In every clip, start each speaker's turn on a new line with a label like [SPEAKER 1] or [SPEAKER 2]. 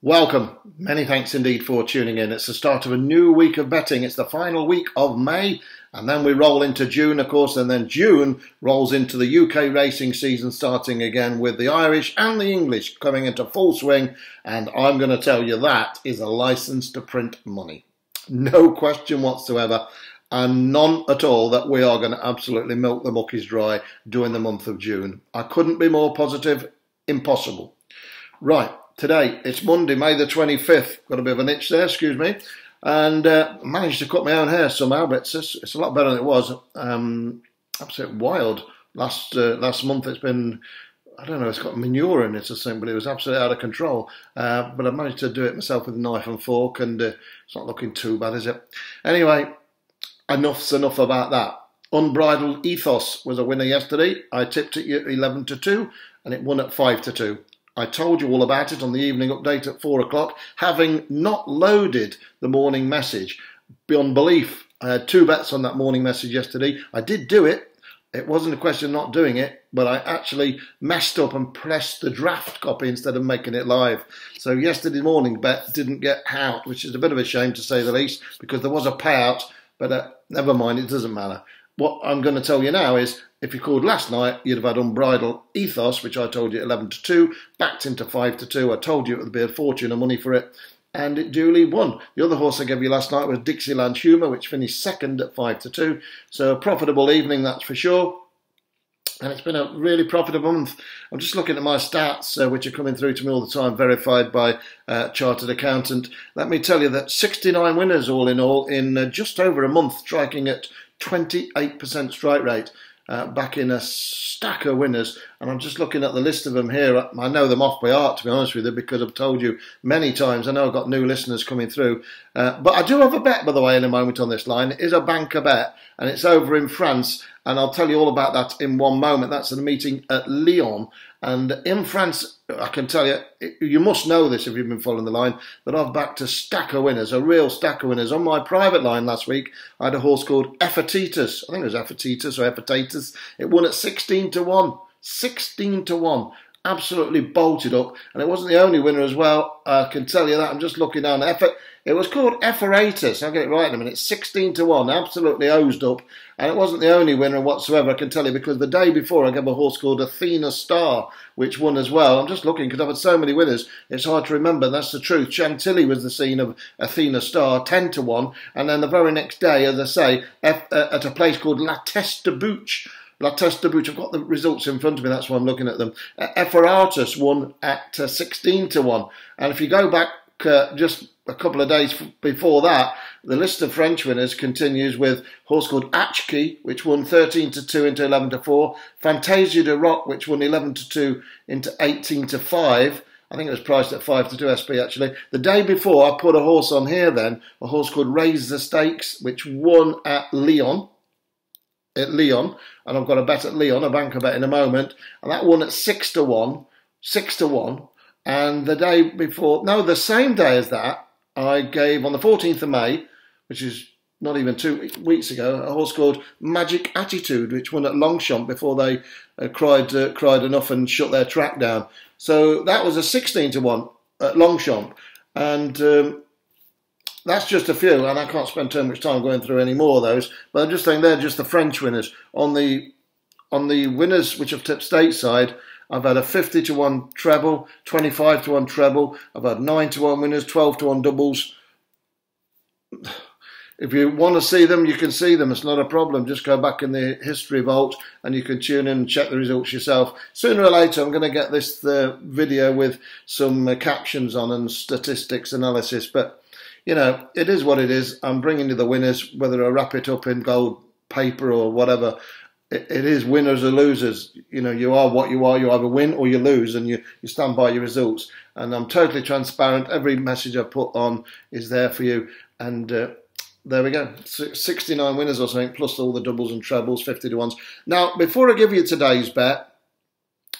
[SPEAKER 1] Welcome. Many thanks indeed for tuning in. It's the start of a new week of betting. It's the final week of May, and then we roll into June, of course, and then June rolls into the UK racing season starting again with the Irish and the English coming into full swing, and I'm going to tell you that is a license to print money. No question whatsoever, and none at all that we are going to absolutely milk the muckies dry during the month of June. I couldn't be more positive. Impossible. Right. Today, it's Monday, May the 25th. Got a bit of an itch there, excuse me. And managed to cut my own hair somehow, but it's a lot better than it was. Absolutely wild. Last month it's been, I don't know, it's got manure in it or something, but it was absolutely out of control. But I managed to do it myself with a knife and fork, and it's not looking too bad, is it? Anyway, enough's enough about that. Unbridled Ethos was a winner yesterday. I tipped it 11-2, and it won at 5-2. I told you all about it on the evening update at 4 o'clock, having not loaded the morning message. Beyond belief, I had 2 bets on that morning message yesterday. I did do it. It wasn't a question of not doing it, but I actually messed up and pressed the draft copy instead of making it live. So yesterday's morning bet didn't get out, which is a bit of a shame to say the least, because there was a payout, but never mind, it doesn't matter. What I'm going to tell you now is, if you called last night, you'd have had Unbridled Ethos, which I told you 11-2, backed into 5-2. I told you it would be a fortune of money for it, and it duly won. The other horse I gave you last night was Dixieland Humour, which finished second at 5-2. So a profitable evening, that's for sure. And it's been a really profitable month. I'm just looking at my stats, which are coming through to me all the time, verified by Chartered Accountant. Let me tell you that 69 winners all in just over a month, striking at 28% strike rate. Back in a stack of winners, and I'm just looking at the list of them here. I know them off by heart, to be honest with you, because I've told you many times. I know I've got new listeners coming through, but I do have a bet, by the way, in a moment on this line. It is a banker bet, and it's over in France, and I'll tell you all about that in one moment. That's at a meeting at Lyon, and in France, I can tell you, you must know this if you've been following the line, that I've backed a stack of winners, a real stack of winners. On my private line last week, I had a horse called Epictetus. I think it was Epictetus or Epictetus. It won at 16-1. 16-1. Absolutely bolted up. And it wasn't the only winner as well. I can tell you that. I'm just looking down. It was called Ephoratus. I'll get it right in a minute. 16-1. Absolutely hosed up. And it wasn't the only winner whatsoever, I can tell you, because the day before I gave a horse called Athena Star, which won as well. I'm just looking because I've had so many winners, it's hard to remember. That's the truth. Chantilly was the scene of Athena Star, 10-1. And then the very next day, as I say, at a place called La Teste de Bouche. La Teste de Bouche, I've got the results in front of me, that's why I'm looking at them. Ephoratus won at 16-1. And if you go back just a couple of days before that, the list of French winners continues with a horse called Achki, which won 13-2 into 11-4. Fantasia de Rock, which won 11-2 into 18-5. I think it was priced at 5-2 SP, actually. The day before, I put a horse on here then, a horse called Raise the Stakes, which won at Lyon. And I've got a bet at Lyon, a banker bet in a moment, and that won at 6-1. And the day before, no, the same day as that, I gave on the 14th of May, which is not even 2 weeks ago, a horse called Magic Attitude, which won at Longchamp before they cried enough and shut their track down. So that was a 16-1 at Longchamp, and that's just a few, and I can't spend too much time going through any more of those, but I'm just saying they're just the French winners. On the winners which have tipped stateside, I've had a 50-1 treble, 25-1 treble, I've had 9-1 winners, 12-1 doubles. If you want to see them, you can see them. It's not a problem. Just go back in the history vault and you can tune in and check the results yourself. Sooner or later, I'm going to get this video with some captions on and statistics analysis, but you know, it is what it is. I'm bringing you the winners, whether I wrap it up in gold paper or whatever. It is winners or losers. You know, you are what you are. You either win or you lose, and you stand by your results. And I'm totally transparent. Every message I put on is there for you. And there we go. 69 winners or something, plus all the doubles and trebles, 50-1s. Now, before I give you today's bet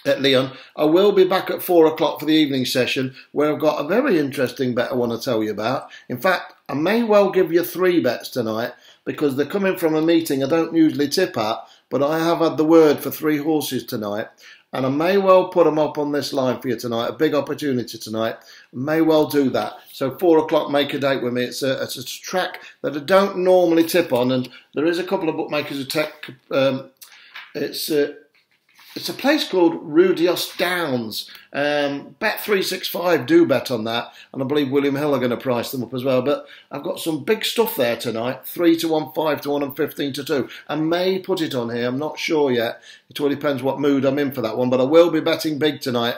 [SPEAKER 1] at Lyon, I will be back at 4 o'clock for the evening session, where I've got a very interesting bet I want to tell you about. In fact, I may well give you 3 bets tonight, because they're coming from a meeting I don't usually tip at, but I have had the word for 3 horses tonight, and I may well put them up on this line for you tonight. A big opportunity tonight. I may well do that. So 4 o'clock, make a date with me. It's a track that I don't normally tip on, and there is a couple of bookmakers who take. It's a place called Rudios Downs. Bet365 do bet on that, and I believe William Hill are going to price them up as well. But I've got some big stuff there tonight: 3 to 1, 5 to 1, and 15 to 2. I may put it on here. I'm not sure yet. It all depends what mood I'm in for that one. But I will be betting big tonight.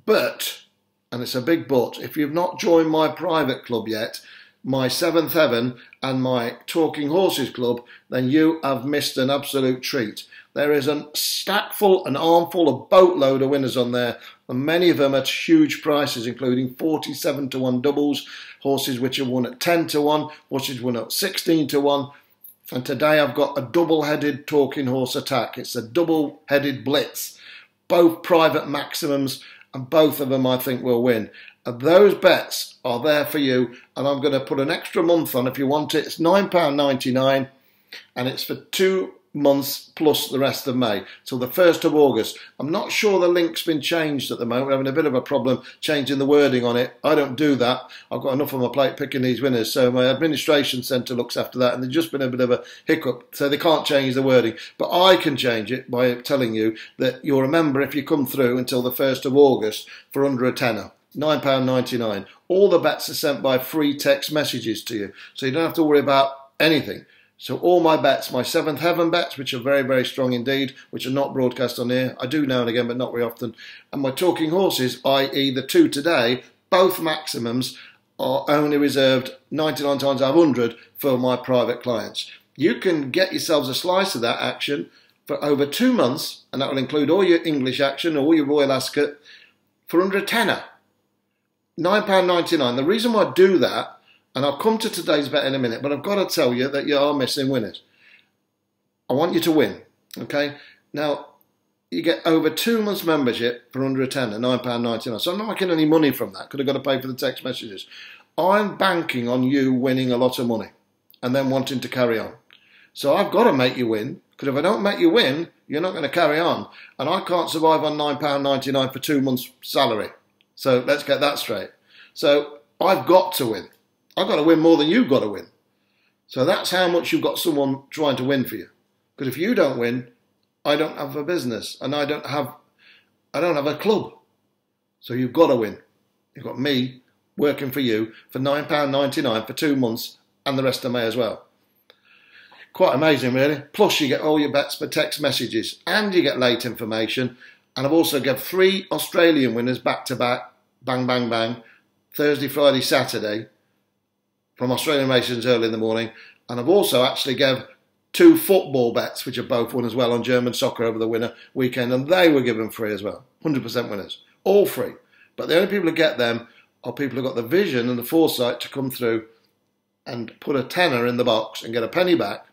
[SPEAKER 1] But, and it's a big but, if you've not joined my private club yet, my Seventh Heaven and my Talking Horses Club, then you have missed an absolute treat. There is a stack full, an armful, a boatload of winners on there, and many of them at huge prices, including 47 to 1 doubles, horses which are won at 10 to 1, horses won at 16 to 1. And today I've got a double-headed Talking Horse attack. It's a double-headed blitz, both private maximums, and both of them I think will win. And those bets are there for you, and I'm going to put an extra month on if you want it. It's £9.99, and it's for 2 months plus the rest of May till the 1st of August. I'm not sure the link's been changed at the moment. We're having a bit of a problem changing the wording on it. I don't do that. I've got enough on my plate picking these winners, so my administration centre looks after that, and there's just been a bit of a hiccup, so they can't change the wording. But I can change it by telling you that you'll remember if you come through until the 1st of August for under a tenner. £9.99. All the bets are sent by free text messages to you, so you don't have to worry about anything. So all my bets, my Seventh Heaven bets, which are very, very strong indeed, which are not broadcast on here. I do now and again, but not very often. And my Talking Horses, i.e. the 2 today, both maximums are only reserved 99 times out of 100 for my private clients. You can get yourselves a slice of that action for over 2 months, and that will include all your English action, all your Royal Ascot, for under a tenner. £9.99. The reason why I do that, and I'll come to today's bet in a minute, but I've got to tell you that you are missing winners. I want you to win, okay? Now, you get over 2 months membership for under a tenner, £9.99. So I'm not making any money from that. Could have got to pay for the text messages. I'm banking on you winning a lot of money and then wanting to carry on. So I've got to make you win, because if I don't make you win, you're not going to carry on. And I can't survive on £9.99 for 2 months' salary. So let's get that straight. So I've got to win. I've got to win more than you've got to win. So that's how much you've got someone trying to win for you. Because if you don't win, I don't have a business, and I don't have a club. So you've got to win. You've got me working for you for £9.99 for 2 months and the rest of May as well. Quite amazing, really. Plus you get all your bets for text messages, and you get late information. And I've also got 3 Australian winners back to back, bang, bang, bang, Thursday, Friday, Saturday, from Australian races early in the morning. And I've also actually gave 2 football bets, which are both won as well, on German soccer over the winter weekend, and they were given free as well. 100% winners. All free. But the only people who get them are people who got the vision and the foresight to come through and put a tenner in the box and get a penny back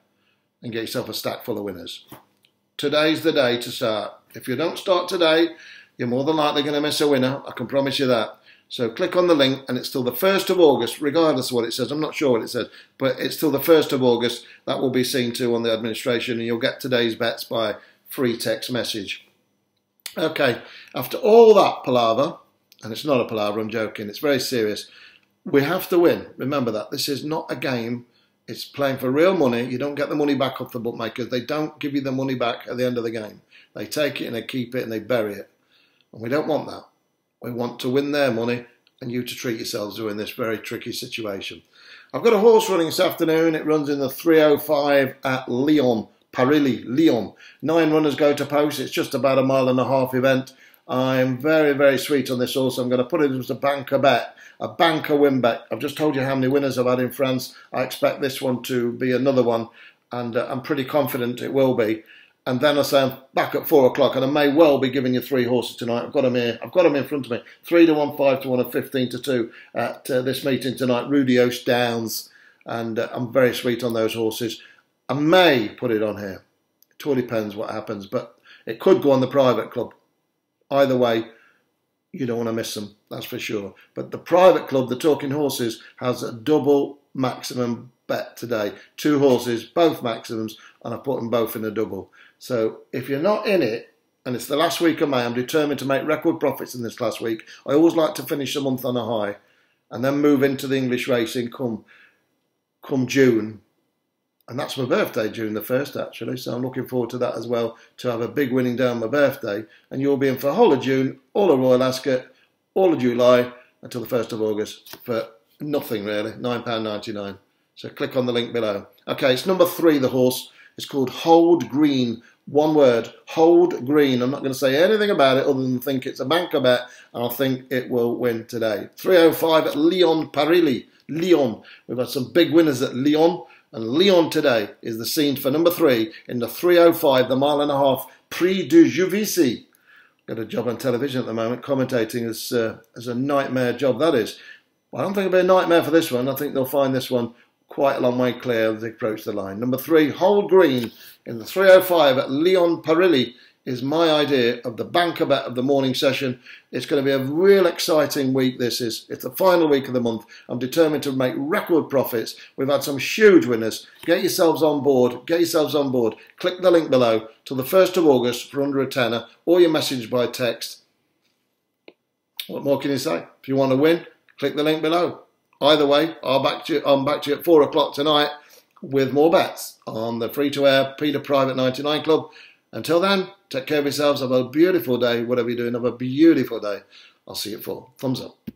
[SPEAKER 1] and get yourself a stack full of winners. Today's the day to start. If you don't start today, you're more than likely going to miss a winner. I can promise you that. So click on the link, and it's till the 1st of August, regardless of what it says. I'm not sure what it says, but it's till the 1st of August. That will be seen to on the administration, and you'll get today's bets by free text message. Okay, after all that palaver, and it's not a palaver, I'm joking, it's very serious, we have to win. Remember that. This is not a game. It's playing for real money. You don't get the money back off the bookmakers. They don't give you the money back at the end of the game. They take it and they keep it and they bury it. And we don't want that. We want to win their money and you to treat yourselves during this very tricky situation. I've got a horse running this afternoon. It runs in the 3:05 at Lyon, Parilly, Lyon. 9 runners go to post. It's just about a 1.5 mile event. I'm very, very sweet on this horse. I'm going to put it as a banker bet, a banker win bet. I've just told you how many winners I've had in France. I expect this one to be another one, and I'm pretty confident it will be. And then I say I'm back at 4 o'clock, and I may well be giving you 3 horses tonight. I've got them here. I've got them in front of me. 3 to 1, 5 to 1, and 15 to 2 at this meeting tonight. Rudios Downs, and I'm very sweet on those horses. I may put it on here. It all depends what happens, but it could go on the private club. Either way, you don't want to miss them, that's for sure. But the private club, the Talking Horses, has a double maximum bet today. 2 horses, both maximums, and I put them both in a double. So if you're not in it, and it's the last week of May. I'm determined to make record profits in this last week. I always like to finish the month on a high and then move into the English racing come June. And that's my birthday, June the 1st, actually. So I'm looking forward to that as well, to have a big winning day on my birthday. And you'll be in for the whole of June, all of Royal Ascot, all of July, until the 1st of August for nothing really, £9.99. So click on the link below. Okay, it's number 3, the horse. It's called Hold Green. One word, Hold Green. I'm not going to say anything about it other than think it's a banker bet, and I think it will win today. 305 at Lyon, Paris. Lyon. We've had some big winners at Lyon, and Lyon today is the scene for number 3 in the 305, the mile and a half Prix de Juvisy. Got a job on television at the moment, commentating as a nightmare job that is. Well, I don't think it'll be a nightmare for this one. I think they'll find this one quite a long way clear as they approach the line. Number 3, Hold Green in the 305 at Lyon, Paris is my idea of the banker bet of the morning session. It's going to be a real exciting week. It's the final week of the month. I'm determined to make record profits. We've had some huge winners. Get yourselves on board. Get yourselves on board. Click the link below till the 1st of August for under a tenner, or your message by text. What more can you say? If you want to win, click the link below. Either way, I'm back to you at 4 o'clock tonight with more bets on the free-to-air Peter Private 99 Club. Until then, take care of yourselves. Have a beautiful day. Whatever you're doing, have a beautiful day. I'll see you at 4. Thumbs up.